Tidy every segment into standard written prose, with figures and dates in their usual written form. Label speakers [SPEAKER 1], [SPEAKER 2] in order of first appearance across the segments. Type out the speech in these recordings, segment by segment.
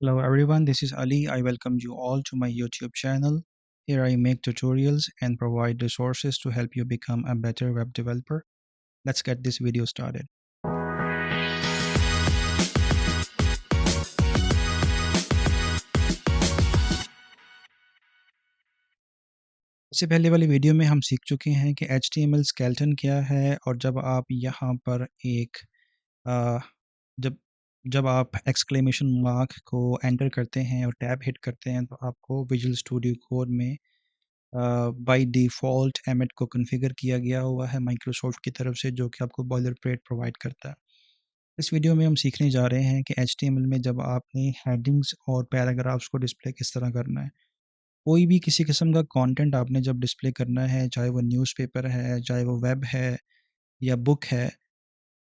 [SPEAKER 1] Hello everyone, this is Ali. I welcome you all to my YouTube channel. Here I make tutorials and provide resources to help you become a better web developer. Let's get this video started. इससे पहले वाली video में हम सीख चुके हैं कि HTML skeleton क्या है और जब आप यहाँ पर एक अ, जब जब आप एक्सक्लेमेशन मार्क को एंटर करते हैं और टैब हिट करते हैं तो आपको विजुअल स्टूडियो कोड में बाय डिफ़ॉल्ट एमिट को कॉन्फ़िगर किया गया हुआ है माइक्रोसॉफ्ट की तरफ से, जो कि आपको बॉयलरप्लेट प्रोवाइड करता है। इस वीडियो में हम सीखने जा रहे हैं कि HTML में जब आपने हेडिंग्स और पैराग्राफ्स को डिस्प्ले किस तरह करना है। कोई भी किसी किस्म का कंटेंट आपने जब डिस्प्ले करना है, चाहे वो न्यूज़पेपर है, चाहे वो वेब है या बुक है,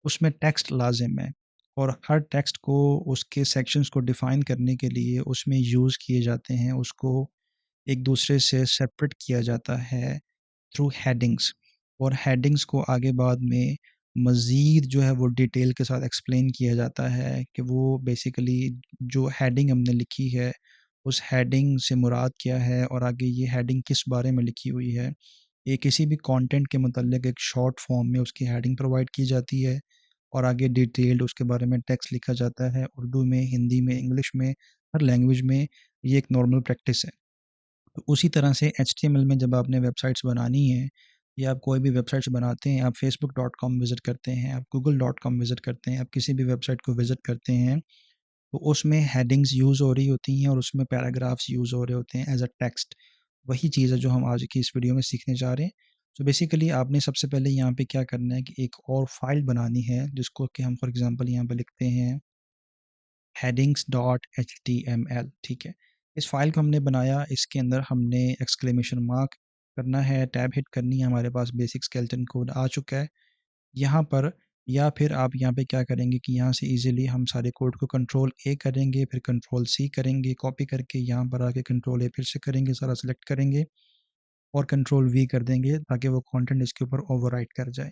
[SPEAKER 1] उसमें टेक्स्ट लाज़िम है और हर टेक्स्ट को उसके सेक्शंस को डिफ़ाइन करने के लिए उसमें यूज़ किए जाते हैं, उसको एक दूसरे से सेपरेट किया जाता है थ्रू हेडिंग्स। और हेडिंग्स को आगे बाद में मज़ीद जो है वो डिटेल के साथ एक्सप्लेन किया जाता है कि वो बेसिकली जो हेडिंग हमने लिखी है उस हेडिंग से मुराद क्या है और आगे ये हेडिंग किस बारे में लिखी हुई है। ये किसी भी कंटेंट के मुतल्लिक एक शॉर्ट फॉर्म में उसकी हेडिंग प्रोवाइड की जाती है और आगे डिटेल्ड उसके बारे में टेक्स्ट लिखा जाता है, उर्दू में, हिंदी में, इंग्लिश में, हर लैंग्वेज में ये एक नॉर्मल प्रैक्टिस है। तो उसी तरह से HTML में जब आपने वेबसाइट्स बनानी है या आप कोई भी वेबसाइट्स बनाते हैं, आप facebook.com विज़िट करते हैं, आप google.com विज़िट करते हैं, आप किसी भी वेबसाइट को विज़िट करते हैं, तो उसमें हेडिंग्स यूज़ हो रही होती हैं और उसमें पैराग्राफ्स यूज़ हो रहे होते हैं एज़ अ टेक्स्ट। वही चीज़ है जो हम आज की इस वीडियो में सीखने जा रहे हैं। तो बेसिकली आपने सबसे पहले यहाँ पे क्या करना है कि एक और फाइल बनानी है जिसको कि हम फॉर एग्ज़ाम्पल यहाँ पे लिखते हैं headings.html। ठीक है, इस फाइल को हमने बनाया, इसके अंदर हमने एक्सक्लेमेशन मार्क करना है, टैब हिट करनी है, हमारे पास बेसिक स्केलेटन कोड आ चुका है यहाँ पर। या फिर आप यहाँ पे क्या करेंगे कि यहाँ से इजीली हम सारे कोड को कंट्रोल ए करेंगे, फिर कंट्रोल सी करेंगे, कॉपी करके यहाँ पर आके कंट्रोल ए फिर से करेंगे, सारा सेलेक्ट करेंगे और कंट्रोल वी कर देंगे ताकि वो कंटेंट इसके ऊपर ओवरराइट कर जाए।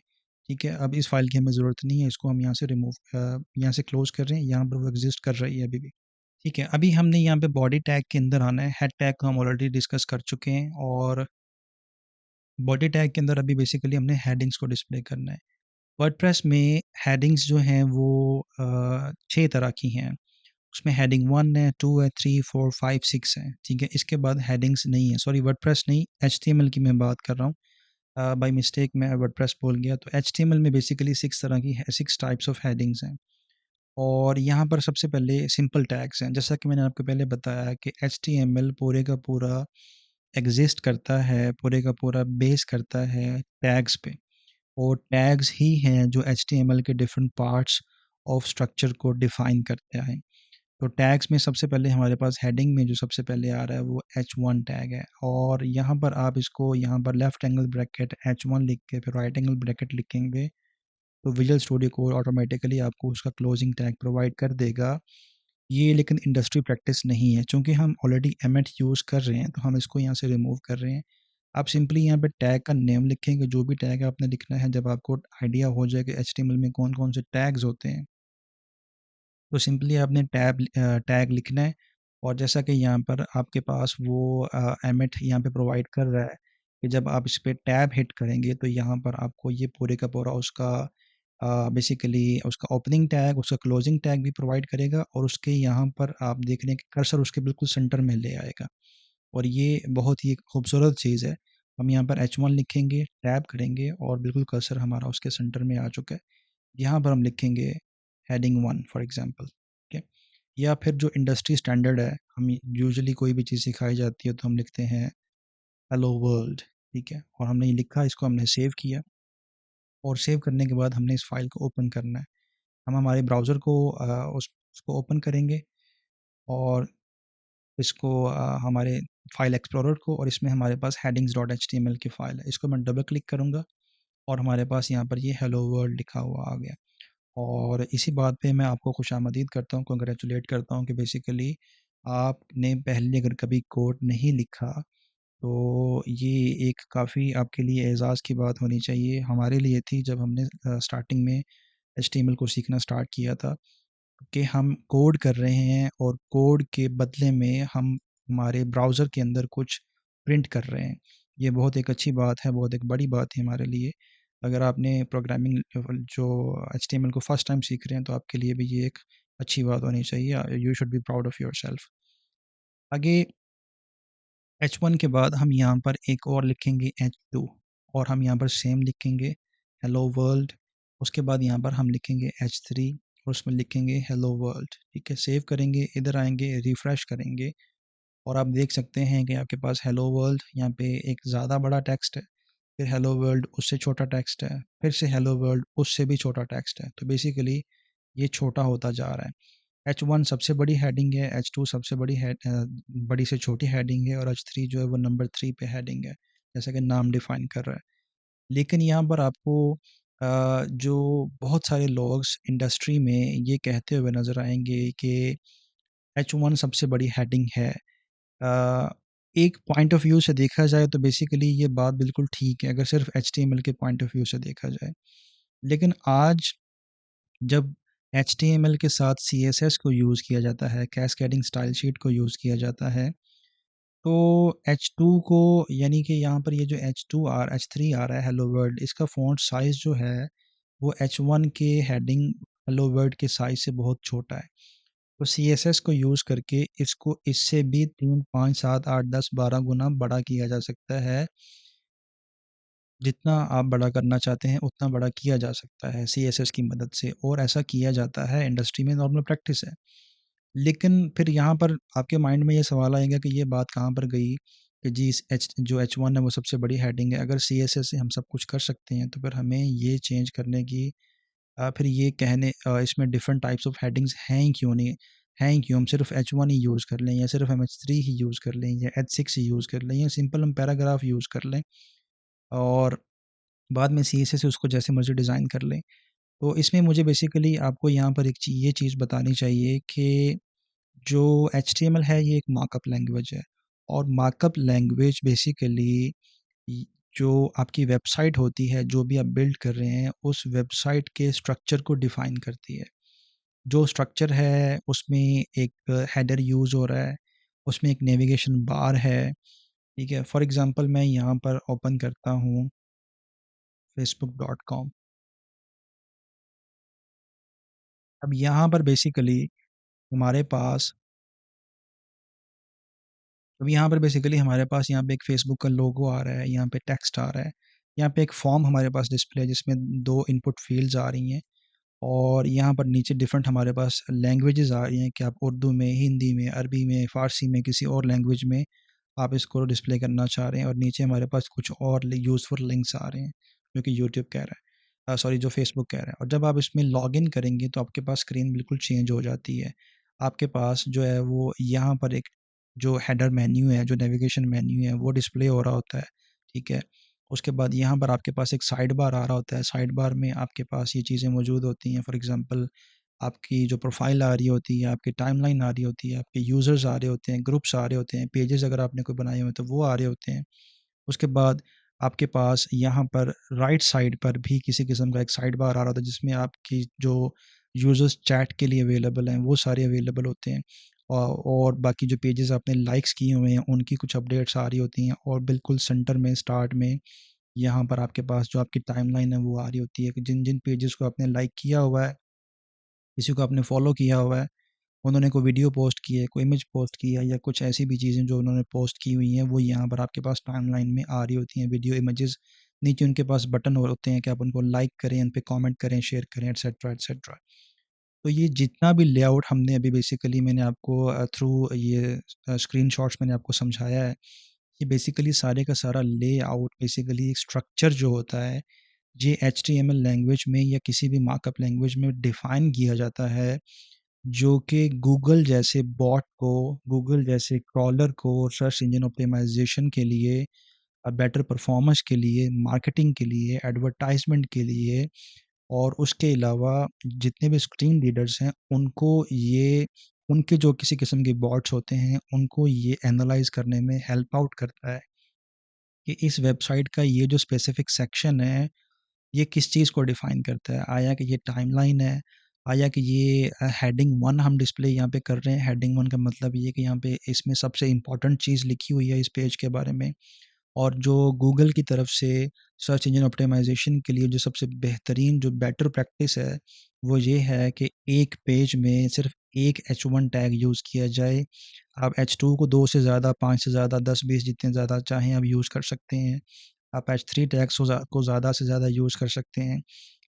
[SPEAKER 1] ठीक है, अब इस फाइल की हमें ज़रूरत नहीं है, इसको हम यहाँ से यहाँ से क्लोज़ कर रहे हैं, यहाँ पर वो एग्जिस्ट कर रही है अभी भी। ठीक है, अभी हमने यहाँ पे बॉडी टैग के अंदर आना है। हेड टैग को हम ऑलरेडी डिस्कस कर चुके हैं और बॉडी टैग के अंदर अभी बेसिकली हमने हेडिंग्स को डिस्प्ले करना है। वर्डप्रेस में हेडिंग्स जो हैं वो 6 तरह की हैं। उसमें हेडिंग 1 है, 2 है, 3, 4, 5, 6 है। ठीक है, इसके बाद हेडिंग्स नहीं है। सॉरी, वर्डप्रेस नहीं, HTML की मैं बात कर रहा हूँ। बाय मिस्टेक मैं वर्डप्रेस बोल गया। तो HTML में बेसिकली 6 तरह की 6 टाइप्स ऑफ हेडिंग्स हैं। और यहाँ पर सबसे पहले सिंपल टैग्स हैं। जैसा कि मैंने आपको पहले बताया कि HTML पूरे का पूरा एग्ज़िस्ट करता है, पूरे का पूरा बेस करता है टैग्स पे। और टैग्स ही हैं जो HTML के डिफरेंट पार्ट्स ऑफ स्ट्रक्चर को डिफ़ाइन करते हैं। तो टैग्स में सबसे पहले हमारे पास हेडिंग में जो सबसे पहले आ रहा है वो H1 टैग है और यहाँ पर आप इसको यहाँ पर लेफ्ट एंगल ब्रैकेट H1 लिख के फिर राइट एंगल ब्रैकेट लिखेंगे तो विजुअल स्टूडियो कोड ऑटोमेटिकली आपको उसका क्लोजिंग टैग प्रोवाइड कर देगा। ये लेकिन इंडस्ट्री प्रैक्टिस नहीं है, चूँकि हम ऑलरेडी एमिट यूज़ कर रहे हैं तो हम इसको यहाँ से रिमूव कर रहे हैं। आप सिंपली यहाँ पे टैग का नेम लिखेंगे, जो भी टैग आपने लिखना है। जब आपको आइडिया हो जाए कि HTML में कौन-कौन से टैग्स होते हैं, तो सिंपली आपने टैग लिखना है। और जैसा कि यहाँ पर आपके पास वो एमिट यहाँ पे प्रोवाइड कर रहा है कि जब आप इस पे टैब हिट करेंगे तो यहाँ पर आपको ये पूरे का पूरा उसका बेसिकली उसका ओपनिंग टैग, उसका क्लोजिंग टैग भी प्रोवाइड करेगा और उसके यहाँ पर आप देख रहे हैं कि कर्सर उसके बिल्कुल सेंटर में ले आएगा और ये बहुत ही एक खूबसूरत चीज़ है। हम यहाँ पर H1 लिखेंगे, टैब करेंगे और बिल्कुल कर्सर हमारा उसके सेंटर में आ चुका है। यहाँ पर हम लिखेंगे हेडिंग 1 फॉर एग्ज़ाम्पल, ठीक है? या फिर जो इंडस्ट्री स्टैंडर्ड है, हम यूजुअली कोई भी चीज़ सिखाई जाती है तो हम लिखते हैं हेलो वर्ल्ड, ठीक है? और हमने ये लिखा, इसको हमने सेव किया और सेव करने के बाद हमने इस फ़ाइल को ओपन करना है। हम हमारे ब्राउज़र को उसको ओपन करेंगे और इसको हमारे फ़ाइल एक्सप्लोरर को, और इसमें हमारे पास headings.html की फ़ाइल है। इसको मैं डबल क्लिक करूँगा और हमारे पास यहाँ पर ये हेलो वर्ल्ड लिखा हुआ आ गया। और इसी बात पे मैं आपको खुशामदीद करता हूँ, कांग्रेचुलेट करता हूँ कि बेसिकली आपने पहले अगर कभी कोड नहीं लिखा तो ये एक काफ़ी आपके लिए एज़ाज़ की बात होनी चाहिए। हमारे लिए थी जब हमने स्टार्टिंग में HTML को सीखना स्टार्ट किया था। कि हम कोड कर रहे हैं और कोड के बदले में हम हमारे ब्राउज़र के अंदर कुछ प्रिंट कर रहे हैं। ये बहुत एक अच्छी बात है, बहुत एक बड़ी बात है हमारे लिए। अगर आपने प्रोग्रामिंग जो एचटीएमएल को फर्स्ट टाइम सीख रहे हैं, तो आपके लिए भी ये एक अच्छी बात होनी चाहिए। You should be proud of yourself. आगे H1 के बाद हम यहाँ पर एक और लिखेंगे H2, और हम यहाँ पर सेम लिखेंगे हेलो वर्ल्ड। उसके बाद यहाँ पर हम लिखेंगे H3 और उसमें लिखेंगे हेलो वर्ल्ड। ठीक है, सेव करेंगे, इधर आएंगे, रिफ़्रेश करेंगे, और आप देख सकते हैं कि आपके पास हेलो वर्ल्ड यहाँ पे एक ज़्यादा बड़ा टेक्स्ट है, फिर हेलो वर्ल्ड उससे छोटा टेक्स्ट है, फिर से हेलो वर्ल्ड उससे भी छोटा टेक्स्ट है। तो बेसिकली ये छोटा होता जा रहा है। H1 सबसे बड़ी हेडिंग है, H2 सबसे बड़ी से छोटी हेडिंग है, और H3 जो है वो नंबर 3 पे हेडिंग है, जैसा कि नाम डिफाइन कर रहा है। लेकिन यहाँ पर आपको जो बहुत सारे लोग इंडस्ट्री में ये कहते हुए नज़र आएंगे कि H1 सबसे बड़ी हेडिंग है। अ, एक पॉइंट ऑफ व्यू से देखा जाए तो बेसिकली ये बात बिल्कुल ठीक है, अगर सिर्फ HTML के पॉइंट ऑफ व्यू से देखा जाए। लेकिन आज जब HTML के साथ CSS को यूज़ किया जाता है, कैस्केडिंग स्टाइल शीट को यूज़ किया जाता है, तो H2 को, यानी कि यहाँ पर ये जो H3 आ रहा है हेलो वर्ल्ड, इसका फ़ॉन्ट साइज़ जो है वो H1 के हेडिंग हेलो वर्ल्ड के साइज़ से बहुत छोटा है। तो CSS को यूज़ करके इसको इससे भी 3, 5, 7, 8, 10, 12 गुना बड़ा किया जा सकता है। जितना आप बड़ा करना चाहते हैं उतना बड़ा किया जा सकता है CSS की मदद से, और ऐसा किया जाता है, इंडस्ट्री में नॉर्मल प्रैक्टिस है। लेकिन फिर यहाँ पर आपके माइंड में ये सवाल आएगा कि ये बात कहाँ पर गई कि जी इस जो H1 है वो सबसे बड़ी हेडिंग है। अगर CSS से हम सब कुछ कर सकते हैं तो फिर हमें ये चेंज करने की फिर ये इसमें डिफरेंट टाइप्स ऑफ हेडिंग्स हैं ही क्यों नहीं, हैं ही क्यों, हम सिर्फ H1 ही यूज़ कर लें, या सिर्फ हम H3 ही यूज़ कर लें, या H6 ही यूज़ कर लें, या सिंपल हम पैराग्राफ यूज़ कर लें और बाद में CSS से उसको जैसे मर्ज़ी डिज़ाइन कर लें। तो इसमें मुझे बेसिकली आपको यहाँ पर ये चीज़ बतानी चाहिए कि जो HTML है ये एक मार्कअप लैंग्वेज है, और मार्कअप लैंग्वेज बेसिकली इ जो आपकी वेबसाइट होती है, जो भी आप बिल्ड कर रहे हैं, उस वेबसाइट के स्ट्रक्चर को डिफ़ाइन करती है। जो स्ट्रक्चर है उसमें एक हेडर यूज़ हो रहा है, उसमें एक नेविगेशन बार है, ठीक है? फॉर एग्ज़ाम्पल मैं यहाँ पर ओपन करता हूँ facebook.com। अब यहाँ पर बेसिकली हमारे पास हमारे पास यहाँ पे एक फ़ेसबुक का लोगो आ रहा है, यहाँ पे टेक्स्ट आ रहा है, यहाँ पे एक फॉर्म हमारे पास डिस्प्ले है जिसमें 2 इनपुट फ़ील्ड्स आ रही हैं, और यहाँ पर नीचे डिफरेंट हमारे पास लैंग्वेजेस आ रही हैं कि आप उर्दू में, हिंदी में, अरबी में, फ़ारसी में, किसी और लैंग्वेज में आप इसको डिस्प्ले करना चाह रहे हैं, और नीचे हमारे पास कुछ और यूज़फुल लिंक्स आ रहे हैं जो कि यूट्यूब कह रहा है, सॉरी जो फेसबुक कह रहा है। और जब आप इसमें लॉगिन करेंगे तो आपके पास स्क्रीन बिल्कुल चेंज हो जाती है। आपके पास जो है वो यहाँ पर एक जो हेडर मेन्यू है, जो नेविगेशन मेन्यू है, वो डिस्प्ले हो रहा होता है, ठीक है। उसके बाद यहाँ पर आपके पास एक साइड बार आ रहा होता है, साइड बार में आपके पास ये चीज़ें मौजूद होती हैं। फॉर एग्ज़ाम्पल आपकी जो प्रोफ़ाइल आ रही होती है, आपकी टाइमलाइन आ रही होती है, आपके यूज़र्स आ रहे होते हैं, ग्रुप्स आ रहे होते हैं, पेजेस अगर आपने कोई बनाए हुए हैं तो वो आ रहे होते हैं। उसके बाद आपके पास यहाँ पर राइट साइड पर भी किसी किस्म का एक साइड बार आ रहा होता है जिसमें आपकी जो यूज़र्स चैट के लिए अवेलेबल हैं वो सारे अवेलेबल होते हैं, और बाकी जो पेजेस आपने लाइक्स किए हुए हैं उनकी कुछ अपडेट्स आ रही होती हैं, और बिल्कुल सेंटर में स्टार्ट में यहाँ पर आपके पास जो आपकी टाइमलाइन है वो आ रही होती है कि जिन जिन पेजेस को आपने लाइक किया हुआ है, किसी को आपने फॉलो किया हुआ है, उन्होंने कोई वीडियो पोस्ट की है, कोई इमेज पोस्ट की है, या कुछ ऐसी भी चीज़ें जो उन्होंने पोस्ट की हुई हैं वो यहाँ पर आपके पास टाइमलाइन में आ रही होती हैं, वीडियो इमेजेस। नीचे उनके पास बटन होते हैं कि आप उनको लाइक करें, उन पे कमेंट करें, शेयर करें, एटसेट्रा एटसेट्रा। तो ये जितना भी लेआउट हमने अभी बेसिकली मैंने आपको थ्रू ये स्क्रीनशॉट्स मैंने आपको समझाया है, ये बेसिकली सारे का सारा लेआउट बेसिकली एक स्ट्रक्चर जो होता है, ये HTML लैंग्वेज में या किसी भी मार्कअप लैंग्वेज में डिफ़ाइन किया जाता है, जो कि गूगल जैसे क्रॉलर को सर्च इंजन ऑप्टिमाइज़ेशन के लिए, बेटर परफॉर्मेंस के लिए, मार्केटिंग के लिए, एडवर्टाइज़मेंट के लिए, और उसके अलावा जितने भी स्क्रीन रीडर्स हैं उनके जो किसी किस्म के बॉट्स होते हैं उनको ये एनालाइज़ करने में हेल्प आउट करता है कि इस वेबसाइट का ये जो स्पेसिफिक सेक्शन है ये किस चीज़ को डिफ़ाइन करता है। आया कि ये टाइमलाइन है, आया कि ये हेडिंग 1 हम डिस्प्ले यहाँ पे कर रहे हैं। हेडिंग 1 का मतलब ये है कि यहाँ पे इसमें सबसे इम्पोर्टेंट चीज़ लिखी हुई है इस पेज के बारे में। और जो गूगल की तरफ से सर्च इंजन ऑप्टिमाइज़ेशन के लिए जो सबसे बेहतरीन जो बेटर प्रैक्टिस है, वो ये है कि एक पेज में सिर्फ़ एक H1 टैग यूज़ किया जाए। आप H2 को 2 से ज़्यादा, 5 से ज़्यादा, 10-20 जितने ज़्यादा चाहें आप यूज़ कर सकते हैं। आप H3 टैग्स को ज़्यादा से ज़्यादा यूज़ कर सकते हैं।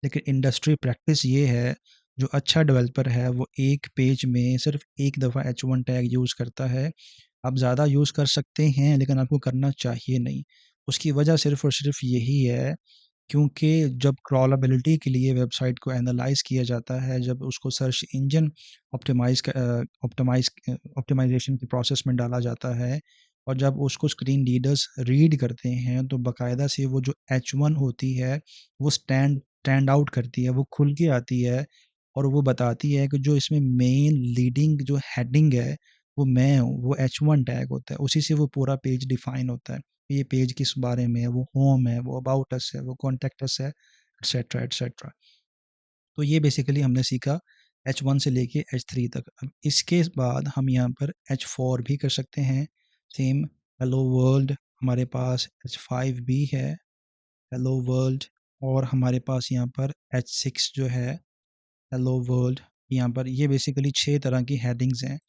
[SPEAKER 1] लेकिन इंडस्ट्री प्रैक्टिस ये है, जो अच्छा डेवलपर है वो एक पेज में सिर्फ़ एक दफ़ा H1 टैग यूज़ करता है। आप ज़्यादा यूज़ कर सकते हैं लेकिन आपको करना चाहिए नहीं। उसकी वजह सिर्फ़ और सिर्फ़ यही है, क्योंकि जब क्रॉलेबिलिटी के लिए वेबसाइट को एनालाइज़ किया जाता है, जब उसको सर्च इंजन ऑप्टिमाइज़ेशन की प्रोसेस में डाला जाता है और जब उसको स्क्रीन रीडर्स रीड करते हैं, तो बाकायदा से वो जो H1 होती है, वो स्टैंड आउट करती है, वो खुल के आती है और वो बताती है कि जो इसमें मेन लीडिंग जो हेडिंग है, वो मैं हूँ, वो H1 टैग होता है, उसी से वो पूरा पेज डिफ़ाइन होता है। ये पेज किस बारे में है, वो होम है, वो अबाउट अस है, वो कॉन्टैक्ट अस है, एटसेट्रा, एटसेट्रा। तो ये बेसिकली हमने सीखा H1 से लेके H3 तक। अब इसके बाद हम यहाँ पर H4 भी कर सकते हैं। सेम हेलो वर्ल्ड, हमारे पास H5 भी है, हेलो वर्ल्ड, और हमारे पास यहाँ पर H6 जो है, हेलो वर्ल्ड। यहाँ पर ये बेसिकली 6 तरह की हेडिंग्स हैं,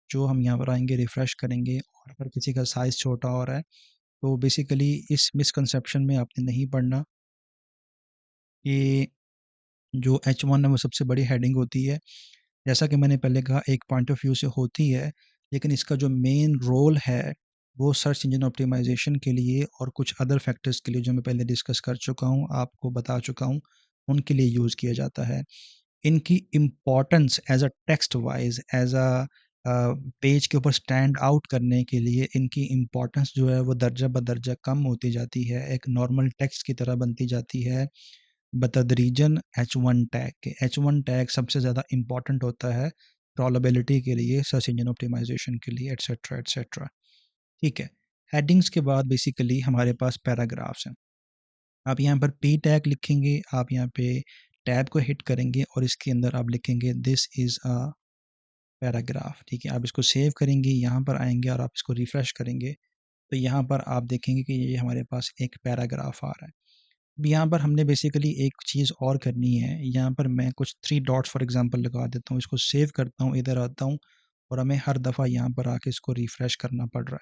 [SPEAKER 1] जो हम यहाँ पर आएँगे, रिफ्रेश करेंगे और अगर किसी का साइज़ छोटा हो रहा है, तो बेसिकली इस मिसकंसेप्शन में आपने नहीं पढ़ना कि जो H1 है वो सबसे बड़ी हेडिंग होती है। जैसा कि मैंने पहले कहा, एक पॉइंट ऑफ व्यू से होती है, लेकिन इसका जो मेन रोल है वो सर्च इंजन ऑप्टिमाइज़ेशन के लिए और कुछ अदर फैक्टर्स के लिए, जो मैं पहले डिस्कस कर चुका हूँ, आपको बता चुका हूँ, उनके लिए यूज़ किया जाता है। इनकी importance as a text wise, as page के ऊपर स्टैंड आउट करने के लिए इनकी इम्पोर्टेंस जो है वो दर्जा बदर्जा कम होती जाती है, एक नॉर्मल टेक्स्ट की तरह बनती जाती है बतदरीजन H1 टैग के। H1 टैग सबसे ज़्यादा इम्पोर्टेंट होता है क्रॉलेबिलिटी के लिए, सर्च इंजन ऑप्टिमाइज़ेशन के लिए, एटसेट्रा, एटसेट्रा। ठीक है। हेडिंग्स के बाद बेसिकली हमारे पास पैराग्राफ्स हैं। आप यहाँ पर पी टैग लिखेंगे, आप यहाँ पे टैब को हिट करेंगे और इसके अंदर आप लिखेंगे दिस इज़ अ पैराग्राफ। ठीक है, आप इसको सेव करेंगे, यहाँ पर आएँगे और आप इसको रिफ्रेश करेंगे, तो यहाँ पर आप देखेंगे कि ये हमारे पास एक पैराग्राफ आ रहा है। अब यहाँ पर हमने बेसिकली एक चीज़ और करनी है, यहाँ पर मैं कुछ 3 डॉट्स फॉर एग्ज़ाम्पल लगा देता हूँ, इसको सेव करता हूँ, इधर आता हूँ और हमें हर दफ़ा यहाँ पर आके इसको रिफ्रेश करना पड़ रहा है।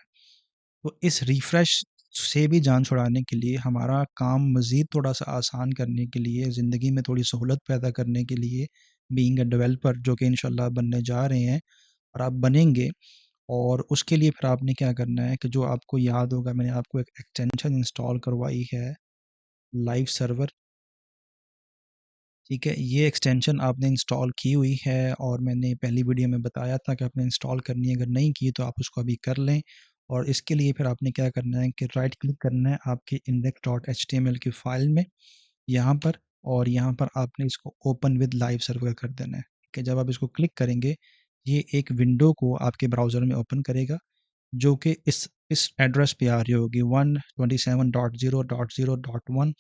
[SPEAKER 1] तो इस रिफ्रेश से भी जान छुड़ाने के लिए, हमारा काम मज़ीद थोड़ा-सा आसान करने के लिए, ज़िंदगी में थोड़ी सहूलत पैदा करने के लिए, बीइंग अ डेवलपर जो कि इंशाल्लाह बनने जा रहे हैं और आप बनेंगे, और उसके लिए फिर आपने क्या करना है कि जो आपको याद होगा, मैंने आपको एक एक्सटेंशन इंस्टॉल करवाई है, लाइव सर्वर। ठीक है, ये एक्सटेंशन आपने इंस्टॉल की हुई है और मैंने पहली वीडियो में बताया था कि आपने इंस्टॉल करनी है, अगर नहीं की तो आप उसको अभी कर लें। और इसके लिए फिर आपने क्या करना है कि राइट क्लिक करना है आपकी index.html की फ़ाइल में, यहाँ पर, और यहाँ पर आपने इसको ओपन विद लाइव सर्वर कर देना है। ठीक है, जब आप इसको क्लिक करेंगे, ये एक विंडो को आपके ब्राउज़र में ओपन करेगा, जो कि इस एड्रेस पे आ रही होगी 127.0.0.1,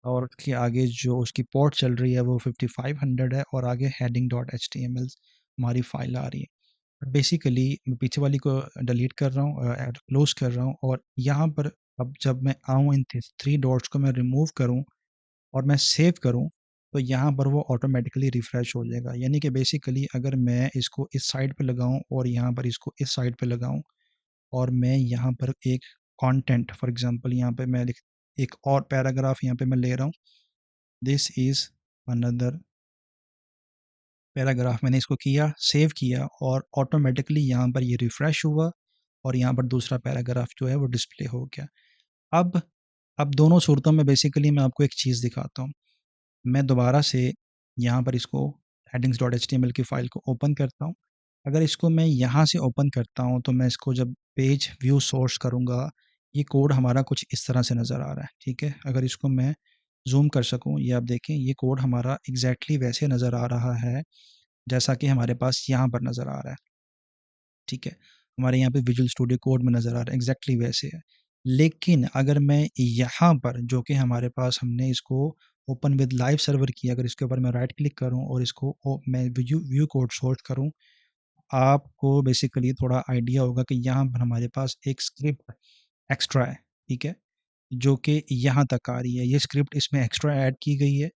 [SPEAKER 1] और उसके आगे जो उसकी पोर्ट चल रही है वो 5500 है और आगे heading.html हमारी फ़ाइल आ रही है। बेसिकली मैं पीछे वाली को डिलीट कर रहा हूँ, क्लोज़ कर रहा हूँ, और यहाँ पर अब जब मैं आऊँ, इन 3 डॉट्स को मैं रिमूव करूँ और मैं सेव करूँ, तो यहाँ पर वो ऑटोमेटिकली रिफ्रेश हो जाएगा। यानी कि बेसिकली अगर मैं इसको इस साइड पे लगाऊँ और यहाँ पर इसको इस साइड पे लगाऊँ, और मैं यहाँ पर एक कंटेंट फॉर एग्ज़ाम्पल यहाँ पे मैं लिख एक और पैराग्राफ यहाँ पे मैं ले रहा हूँ, दिस इज़ अनदर पैराग्राफ, मैंने इसको किया, सेव किया और ऑटोमेटिकली यहाँ पर ये रिफ्रेश हुआ और यहाँ पर दूसरा पैराग्राफ जो है वो डिस्प्ले हो गया। अब अब दोनों सूरतों में बेसिकली मैं आपको एक चीज़ दिखाता हूँ। मैं दोबारा से यहाँ पर इसको headings.html की फ़ाइल को ओपन करता हूँ। अगर इसको मैं यहाँ से ओपन करता हूँ, तो मैं इसको जब पेज व्यू सोर्स करूँगा, ये कोड हमारा कुछ इस तरह से नज़र आ रहा है, ठीक है? अगर इसको मैं ज़ूम कर सकूँ, ये आप देखें, ये कोड हमारा एग्ज़ैक्टली वैसे नज़र आ रहा है, जैसा कि हमारे पास यहाँ पर नज़र आ रहा है, ठीक है? हमारे यहाँ पे विजुअल स्टूडियो कोड में नज़र आ रहा है, एग्ज़ैक्टली वैसे है। लेकिन अगर मैं यहाँ पर, जो कि हमारे पास हमने इसको ओपन विद लाइव सर्वर की अगर इसके ऊपर मैं राइट क्लिक करूँ और इसको मैं व्यू कोड सोर्स करूँ, आपको बेसिकली थोड़ा आइडिया होगा कि यहाँ पर हमारे पास एक स्क्रिप्ट एक्स्ट्रा है, ठीक है? जो कि यहाँ तक आ रही है। ये स्क्रिप्ट इसमें एक्स्ट्रा ऐड की गई है,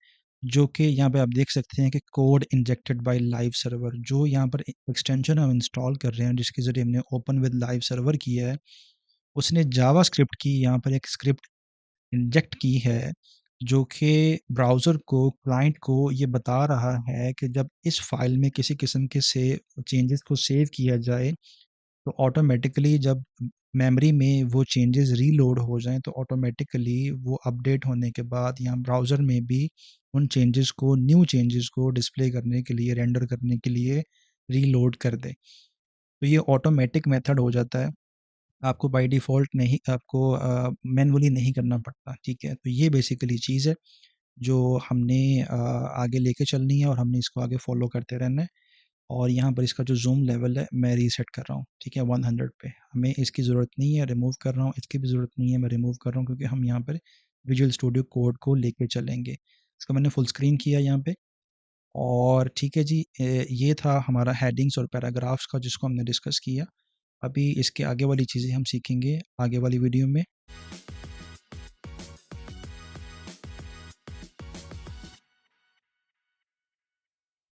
[SPEAKER 1] जो कि यहाँ पे आप देख सकते हैं कि code injected by live server, जो यहाँ पर एक्सटेंशन हम इंस्टॉल कर रहे हैं, जिसके ज़रिए हमने ओपन विद लाइव सर्वर किया है, उसने जावास्क्रिप्ट की यहाँ पर एक स्क्रिप्ट इंजेक्ट की है, जो कि ब्राउज़र को, क्लाइंट को ये बता रहा है कि जब इस फ़ाइल में किसी किस्म के चेंजेस को सेव किया जाए, तो ऑटोमेटिकली जब मेमोरी में वो चेंजेस रीलोड हो जाएँ, तो ऑटोमेटिकली वो अपडेट होने के बाद यहाँ ब्राउज़र में भी उन चेंजेस को, न्यू चेंजेस को डिस्प्ले करने के लिए, रेंडर करने के लिए रीलोड कर दे। तो ये ऑटोमेटिक मेथड हो जाता है। आपको बाय डिफ़ॉल्ट नहीं, आपको मैनुअली नहीं करना पड़ता, ठीक है? तो ये बेसिकली चीज़ है, जो हमने आगे लेके चलनी है और हमने इसको आगे फ़ॉलो करते रहना है। और यहाँ पर इसका जो ज़ूम लेवल है, मैं रीसेट कर रहा हूँ, ठीक है? 100 पे। हमें इसकी ज़रूरत नहीं है, रिमूव कर रहा हूँ, इसकी भी ज़रूरत नहीं है, मैं रिमूव कर रहा हूँ, क्योंकि हम यहाँ पर विजुअल स्टूडियो कोड को लेके चलेंगे। इसका मैंने फुल स्क्रीन किया यहाँ पे, और ठीक है जी, ये था हमारा हेडिंग्स और पैराग्राफ्स का, जिसको हमने डिस्कस किया। अभी इसके आगे वाली चीज़ें हम सीखेंगे आगे वाली वीडियो में।